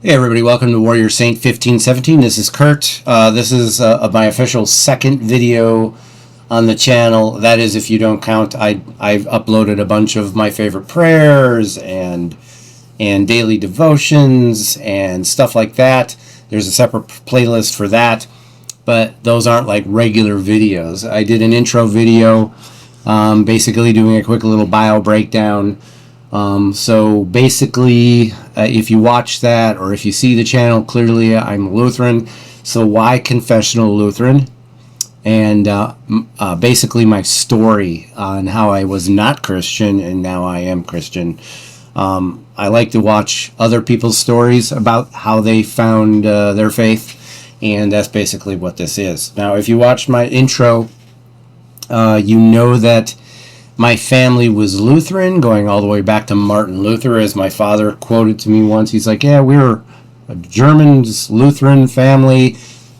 Hey everybody, welcome to Warrior Saint 1517. This is Kurt. This is my official second video on the channel. That is, if you don't count, I've uploaded a bunch of my favorite prayers and daily devotions and stuff like that. There's a separate playlist for that, but those aren't like regular videos. I did an intro video, basically doing a quick little bio breakdown. So basically, if you watch that or if you see the channel, clearly I'm Lutheran. So why Confessional Lutheran? And basically my story on how I was not Christian and now I am Christian. I like to watch other people's stories about how they found their faith, and that's basically what this is. Now, if you watched my intro, you know that my family was Lutheran, going all the way back to Martin Luther, as my father quoted to me once. He's like, yeah, we're a German Lutheran family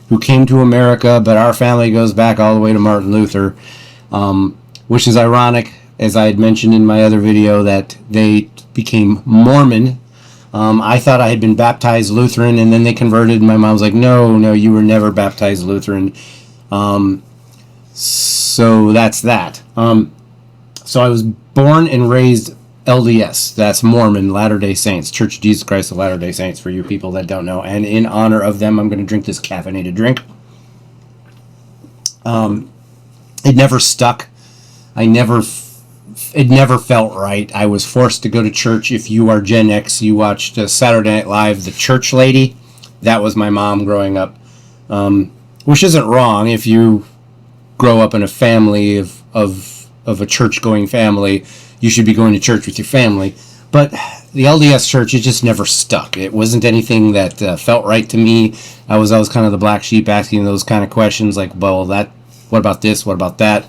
who came to America, but our family goes back all the way to Martin Luther, which is ironic, as I had mentioned in my other video, that they became Mormon. I thought I had been baptized Lutheran, and then they converted, and my mom's like, no, you were never baptized Lutheran. So that's that. So I was born and raised LDS. That's Mormon, Latter-day Saints, Church of Jesus Christ of Latter-day Saints, for you people that don't know. And in honor of them, I'm going to drink this caffeinated drink. It never stuck. It never felt right. I was forced to go to church. If you are Gen X, you watched Saturday Night Live, The Church Lady. That was my mom growing up, which isn't wrong if you grow up in a family of a church-going family. You should be going to church with your family. But the LDS church, it just never stuck. It wasn't anything that felt right to me. I was always kind of the black sheep, asking those kind of questions like, well, what about this? What about that?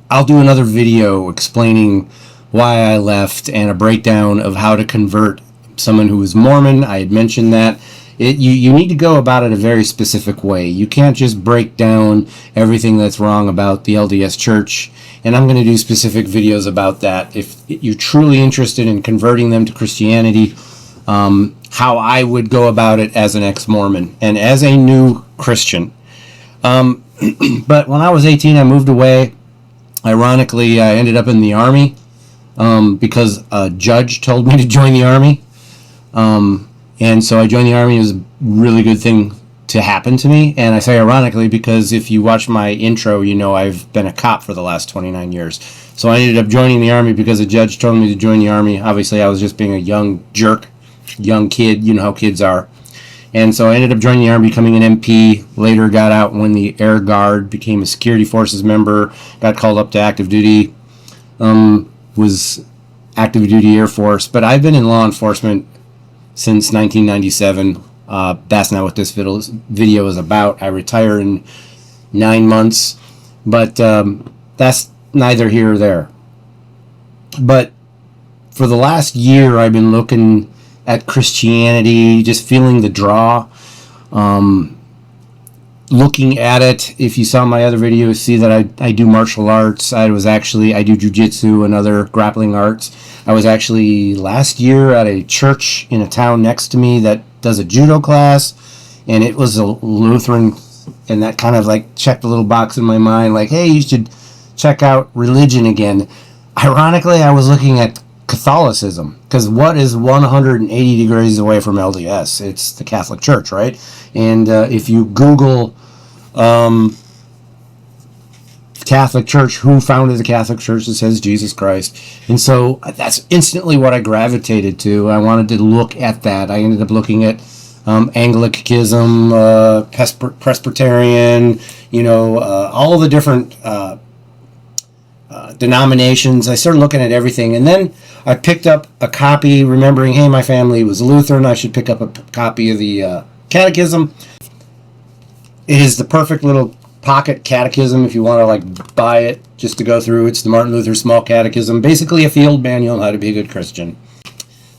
I'll do another video explaining why I left and a breakdown of how to convert someone who was Mormon. I had mentioned that. You need to go about it a very specific way. You can't just break down everything that's wrong about the LDS Church, and I'm going to do specific videos about that. If you're truly interested in converting them to Christianity, how I would go about it as an ex-Mormon and as a new Christian. But when I was 18, I moved away. Ironically, I ended up in the Army because a judge told me to join the Army. And so I joined the Army. It was a really good thing to happen to me. And I say ironically because if you watch my intro, you know I've been a cop for the last 29 years. So I ended up joining the Army because a judge told me to join the Army. Obviously, I was just being a young jerk, young kid. You know how kids are. And so I ended up joining the Army, becoming an MP. Later got out when the Air Guard, became a security forces member, got called up to active duty, was active duty Air Force. But I've been in law enforcement since 1997. That's not what this video is about. I retire in 9 months, but that's neither here or there. But for the last year, I've been looking at Christianity, just feeling the draw, looking at it. If you saw my other video, you see that I do martial arts. I do jiu-jitsu and other grappling arts. I was actually last year at a church in a town next to me that does a judo class, and it was a Lutheran, and that kind of like checked a little box in my mind, like, hey, you should check out religion again. Ironically, I was looking at Catholicism, because what is 180 degrees away from LDS? It's the Catholic Church, right? And if you Google Catholic Church, who founded the Catholic Church, it says Jesus Christ. And so that's instantly what I gravitated to. I wanted to look at that. I ended up looking at Anglicanism, Presbyterian, all the different denominations. I started looking at everything, and then I picked up a copy, remembering, hey, my family was Lutheran, I should pick up a copy of the Catechism. It is the perfect little pocket catechism if you want to like buy it just to go through. It's the Martin Luther Small Catechism, basically a field manual on how to be a good Christian.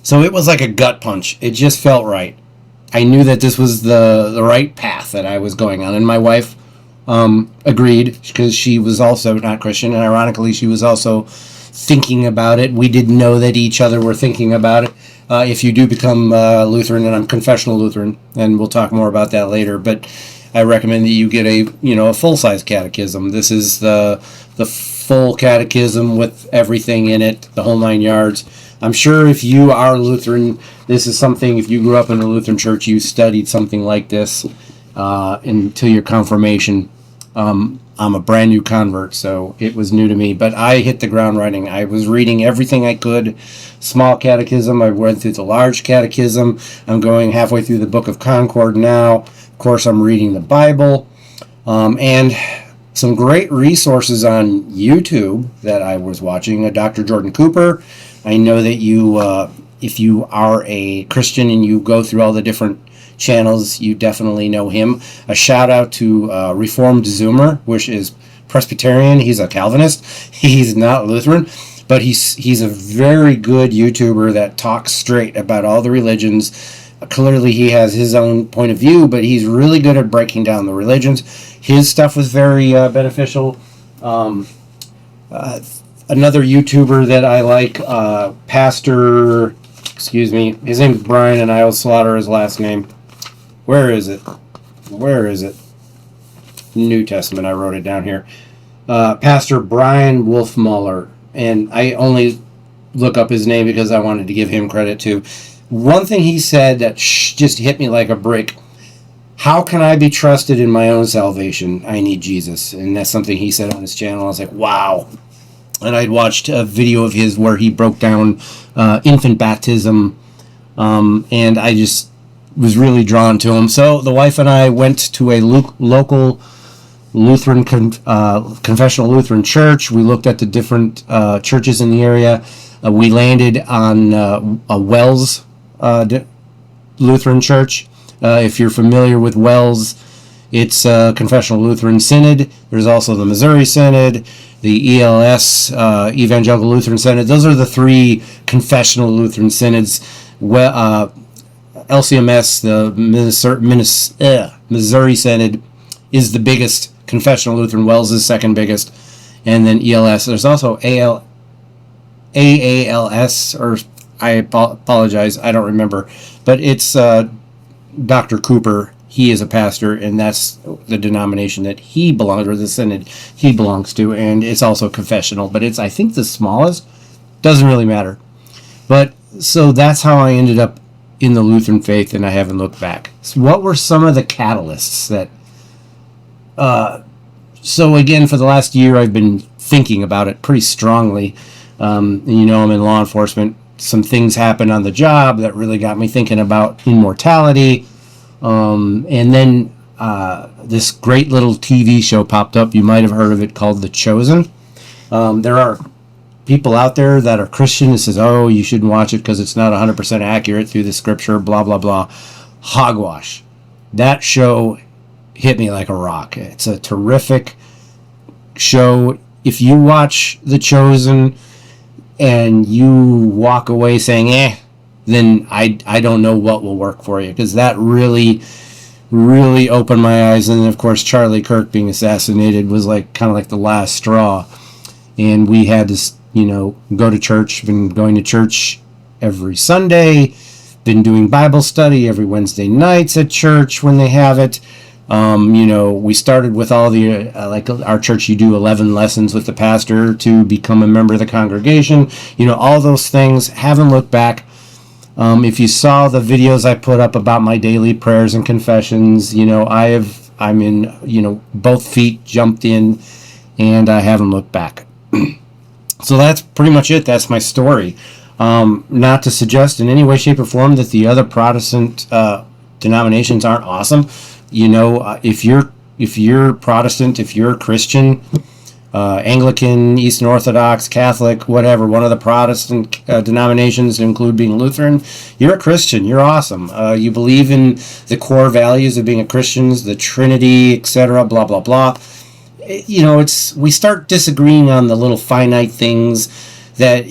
So it was like a gut punch. It just felt right. I knew that this was the right path that I was going on, and my wife agreed, because she was also not Christian, and ironically she was also thinking about it. We didn't know that each other were thinking about it. if you do become Lutheran, and I'm Confessional Lutheran, and we'll talk more about that later. But I recommend that you get a full-size catechism. This is the full catechism with everything in it, the whole 9 yards. I'm sure if you are Lutheran, this is something. If you grew up in a Lutheran church, you studied something like this until your confirmation. I'm a brand new convert, so it was new to me, but I hit the ground running. I was reading everything I could. Small catechism, I went through the large catechism. I'm going halfway through the Book of Concord now. Of course, I'm reading the Bible, and some great resources on YouTube that I was watching. Dr. Jordan Cooper. I know that you, if you are a Christian and you go through all the different channels, you definitely know him. A shout out to Reformed Zoomer, which is Presbyterian. He's a Calvinist. He's not Lutheran, but he's a very good YouTuber that talks straight about all the religions. Clearly he has his own point of view, but he's really good at breaking down the religions. His stuff was very beneficial. Another YouTuber that I like, Pastor, excuse me, his name is Brian, and I will slaughter his last name. Where is it? New Testament. I wrote it down here. Pastor Brian Wolfmuller. And I only look up his name because I wanted to give him credit too. One thing he said that just hit me like a brick. How can I be trusted in my own salvation? I need Jesus. And that's something he said on his channel. I was like, wow. And I'd watched a video of his where he broke down infant baptism. And I just was really drawn to him. So the wife and I went to a local Lutheran Confessional Lutheran church. We looked at the different churches in the area. We landed on a Wells Lutheran church. If you're familiar with Wells, it's Confessional Lutheran Synod. There's also the Missouri Synod, the ELS, Evangelical Lutheran Synod. Those are the three Confessional Lutheran Synods. LCMS, the Missouri Synod, is the biggest. Confessional Lutheran. Wells is second biggest. And then ELS. There's also AALS, or I apologize, I don't remember. But it's Dr. Cooper. He is a pastor, and that's the denomination that he belongs, or the synod he belongs to. And it's also confessional, but it's, I think, the smallest. Doesn't really matter. But so that's how I ended up in the Lutheran faith, and I haven't looked back. So what were some of the catalysts that so again, for the last year I've been thinking about it pretty strongly. And I'm in law enforcement. Some things happened on the job that really got me thinking about immortality. And then this great little TV show popped up. You might have heard of it, called The Chosen. There are people out there that are Christian that says, oh, you shouldn't watch it because it's not 100% accurate through the scripture, blah, blah, blah. Hogwash. That show hit me like a rock. It's a terrific show. If you watch The Chosen and you walk away saying, then I don't know what will work for you, because that really, really opened my eyes. And then, of course, Charlie Kirk being assassinated was like kind of like the last straw. And we had to, go to church. Been going to church every Sunday. Been doing Bible study every Wednesday nights at church when they have it. We started with all the, like our church, you do 11 lessons with the pastor to become a member of the congregation. All those things. Haven't looked back. If you saw the videos I put up about my daily prayers and confessions, I'm in, both feet jumped in, and I haven't looked back. So that's pretty much it. That's my story. Not to suggest in any way, shape, or form that the other Protestant denominations aren't awesome. If you're Protestant, if you're a Christian, Anglican, Eastern Orthodox, Catholic, whatever, one of the Protestant denominations, include being Lutheran, you're a Christian. You're awesome. You believe in the core values of being a Christian, the Trinity, etc., blah, blah, blah. We start disagreeing on the little finite things that,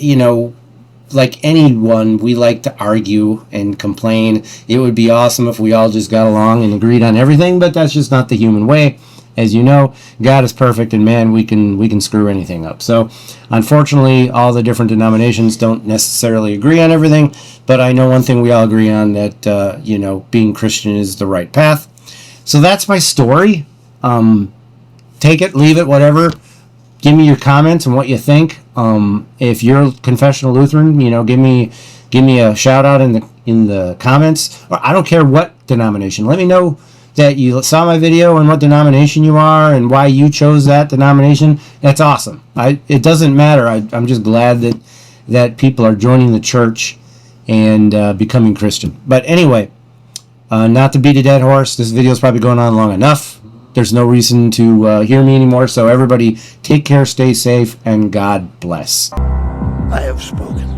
like anyone, we like to argue and complain. It would be awesome if we all just got along and agreed on everything, but that's just not the human way. as you know, God is perfect, and man, we can screw anything up. So unfortunately, all the different denominations don't necessarily agree on everything, but I know one thing we all agree on, that being Christian is the right path. So that's my story. Take it, leave it, whatever. Give me your comments and what you think. If you're Confessional Lutheran, give me a shout out in the comments. Or I don't care what denomination. Let me know that you saw my video and what denomination you are and why you chose that denomination. That's awesome. It doesn't matter. I'm just glad that people are joining the church and becoming Christian. But anyway, not to beat a dead horse, this video is probably going on long enough. There's no reason to hear me anymore. So everybody, take care, stay safe, and God bless. I have spoken.